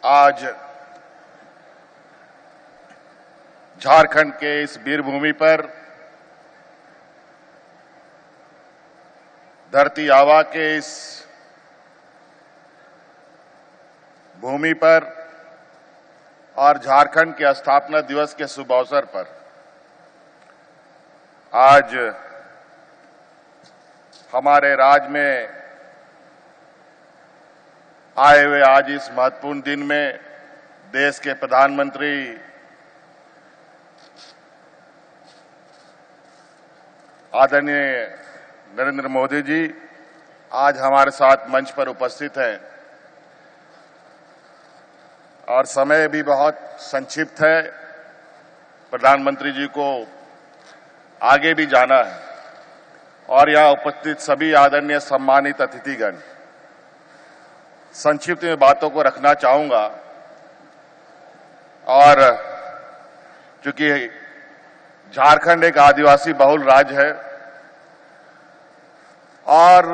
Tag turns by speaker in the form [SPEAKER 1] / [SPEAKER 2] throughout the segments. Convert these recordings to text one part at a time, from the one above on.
[SPEAKER 1] आज झारखंड के इस वीरभूमि पर, धरती आबा के इस भूमि पर और झारखंड के स्थापना दिवस के शुभ अवसर पर आज हमारे राज्य में आए हुए आज इस महत्वपूर्ण दिन में देश के प्रधानमंत्री आदरणीय नरेंद्र मोदी जी आज हमारे साथ मंच पर उपस्थित हैं और समय भी बहुत संक्षिप्त है। प्रधानमंत्री जी को आगे भी जाना है और यहां उपस्थित सभी आदरणीय सम्मानित अतिथिगण, संक्षिप्त में बातों को रखना चाहूंगा। और चूंकि झारखंड एक आदिवासी बहुल राज्य है और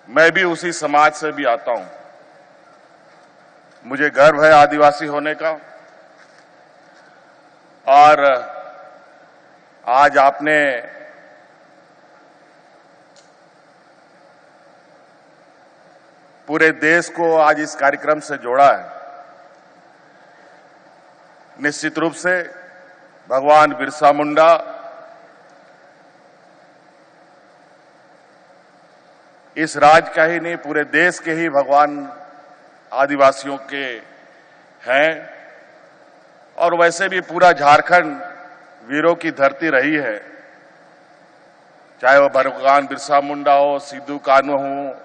[SPEAKER 1] मैं भी उसी समाज से भी आता हूं, मुझे गर्व है आदिवासी होने का। और आज आपने पूरे देश को आज इस कार्यक्रम से जोड़ा है। निश्चित रूप से भगवान बिरसा मुंडा इस राज्य का ही नहीं, पूरे देश के ही भगवान आदिवासियों के हैं। और वैसे भी पूरा झारखंड वीरों की धरती रही है, चाहे वो भगवान बिरसा मुंडा हो, सिद्धू कान्हू हो,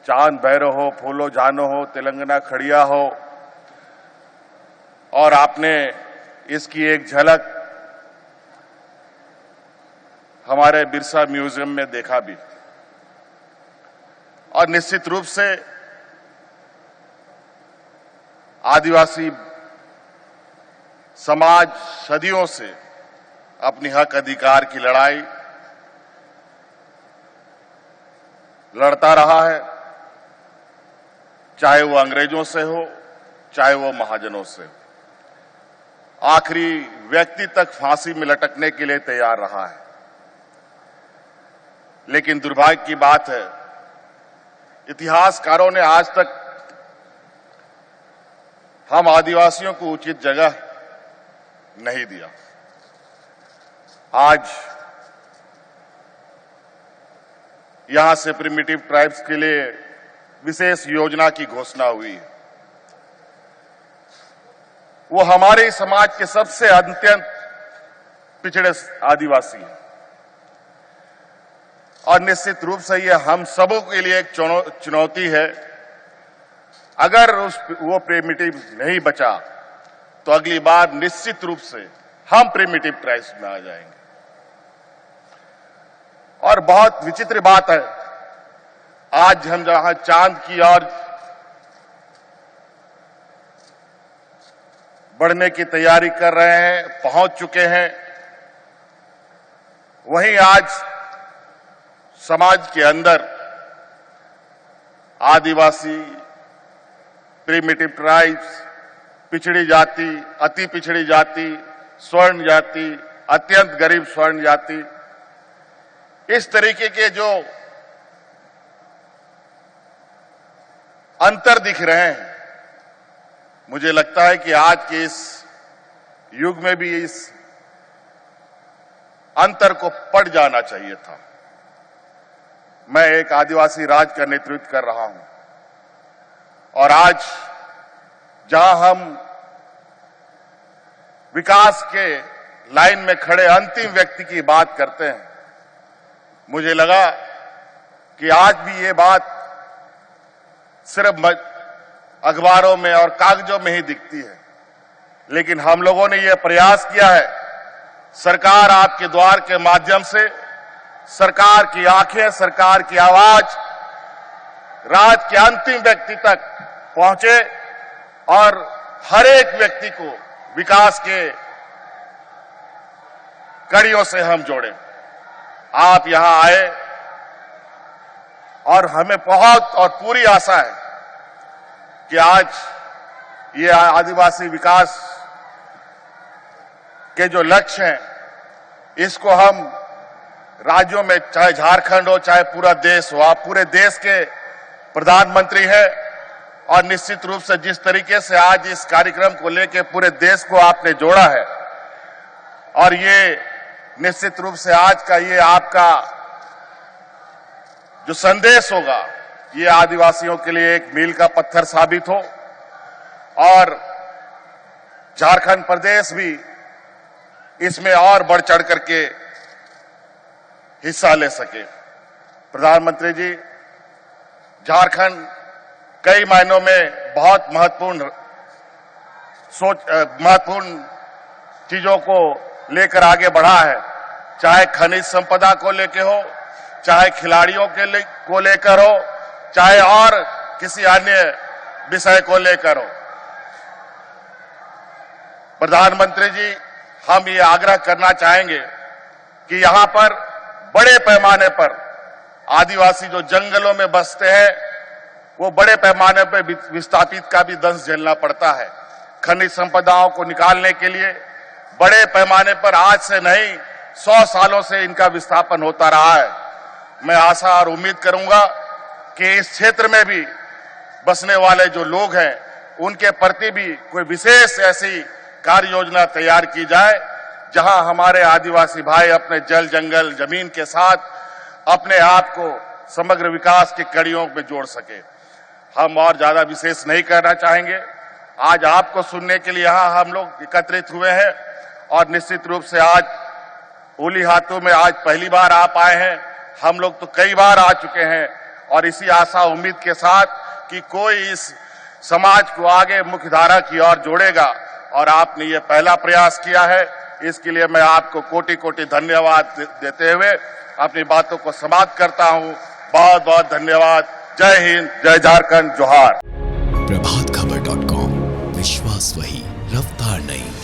[SPEAKER 1] चांद भैरव हो, फूलो जानो हो, तेलंगाना खड़िया हो। और आपने इसकी एक झलक हमारे बिरसा म्यूजियम में देखा भी। और निश्चित रूप से आदिवासी समाज सदियों से अपनी हक अधिकार की लड़ाई लड़ता रहा है, चाहे वो अंग्रेजों से हो, चाहे वो महाजनों से हो। आखिरी व्यक्ति तक फांसी में लटकने के लिए तैयार रहा है। लेकिन दुर्भाग्य की बात है, इतिहासकारों ने आज तक हम आदिवासियों को उचित जगह नहीं दिया। आज यहां से प्रिमिटिव ट्राइब्स के लिए विशेष योजना की घोषणा हुई है। वो हमारे समाज के सबसे अत्यंत पिछड़े आदिवासी हैं और निश्चित रूप से ये हम सबों के लिए एक चुनौती है। अगर वो प्रिमिटिव नहीं बचा तो अगली बार निश्चित रूप से हम प्रिमिटिव ट्राइब्स में आ जाएंगे। और बहुत विचित्र बात है, आज हम जहां चांद की ओर बढ़ने की तैयारी कर रहे हैं, पहुंच चुके हैं, वहीं आज समाज के अंदर आदिवासी, प्रिमिटिव ट्राइब्स, पिछड़ी जाति, अति पिछड़ी जाति, स्वर्ण जाति, अत्यंत गरीब स्वर्ण जाति, इस तरीके के जो अंतर दिख रहे हैं, मुझे लगता है कि आज के इस युग में भी इस अंतर को पड़ जाना चाहिए था। मैं एक आदिवासी राज्य का नेतृत्व कर रहा हूं और आज जहां हम विकास के लाइन में खड़े अंतिम व्यक्ति की बात करते हैं, मुझे लगा कि आज भी ये बात सिर्फ अखबारों में और कागजों में ही दिखती है। लेकिन हम लोगों ने यह प्रयास किया है, सरकार आपके द्वार के माध्यम से, सरकार की आंखें, सरकार की आवाज राज्य के अंतिम व्यक्ति तक पहुंचे और हर एक व्यक्ति को विकास के कड़ियों से हम जोड़े। आप यहां आए और हमें बहुत और पूरी आशा है कि आज ये आदिवासी विकास के जो लक्ष्य हैं, इसको हम राज्यों में, चाहे झारखंड हो चाहे पूरा देश हो, आप पूरे देश के प्रधानमंत्री हैं और निश्चित रूप से जिस तरीके से आज इस कार्यक्रम को लेकर पूरे देश को आपने जोड़ा है, और ये निश्चित रूप से आज का ये आपका जो संदेश होगा, ये आदिवासियों के लिए एक मील का पत्थर साबित हो और झारखंड प्रदेश भी इसमें और बढ़ चढ़ करके हिस्सा ले सके। प्रधानमंत्री जी, झारखंड कई मायनों में बहुत महत्वपूर्ण चीजों को लेकर आगे बढ़ा है, चाहे खनिज संपदा को लेकर हो, चाहे खिलाड़ियों को लेकर हो, चाहे और किसी अन्य विषय को लेकर हो। प्रधानमंत्री जी, हम ये आग्रह करना चाहेंगे कि यहां पर बड़े पैमाने पर आदिवासी जो जंगलों में बसते हैं, वो बड़े पैमाने पर विस्थापित का भी दंश झेलना पड़ता है। खनिज संपदाओं को निकालने के लिए बड़े पैमाने पर आज से नहीं 100 सालों से इनका विस्थापन होता रहा है। मैं आशा और उम्मीद करूंगा कि इस क्षेत्र में भी बसने वाले जो लोग हैं, उनके प्रति भी कोई विशेष ऐसी कार्य योजना तैयार की जाए, जहां हमारे आदिवासी भाई अपने जल, जंगल, जमीन के साथ अपने आप को समग्र विकास की कड़ियों में जोड़ सके। हम और ज्यादा विशेष नहीं करना चाहेंगे। आज आपको सुनने के लिए यहां हम लोग एकत्रित हुए हैं और निश्चित रूप से आज ओली हाथों में आज पहली बार आप आए हैं। हम लोग तो कई बार आ चुके हैं और इसी आशा उम्मीद के साथ कि कोई इस समाज को आगे मुख्यधारा की ओर जोड़ेगा, और आपने ये पहला प्रयास किया है, इसके लिए मैं आपको कोटि कोटि धन्यवाद देते हुए अपनी बातों को समाप्त करता हूं। बहुत बहुत धन्यवाद। जय हिंद, जय झारखंड, जोहार।
[SPEAKER 2] प्रभातखबर.com, विश्वास वही, रफ्तार नहीं।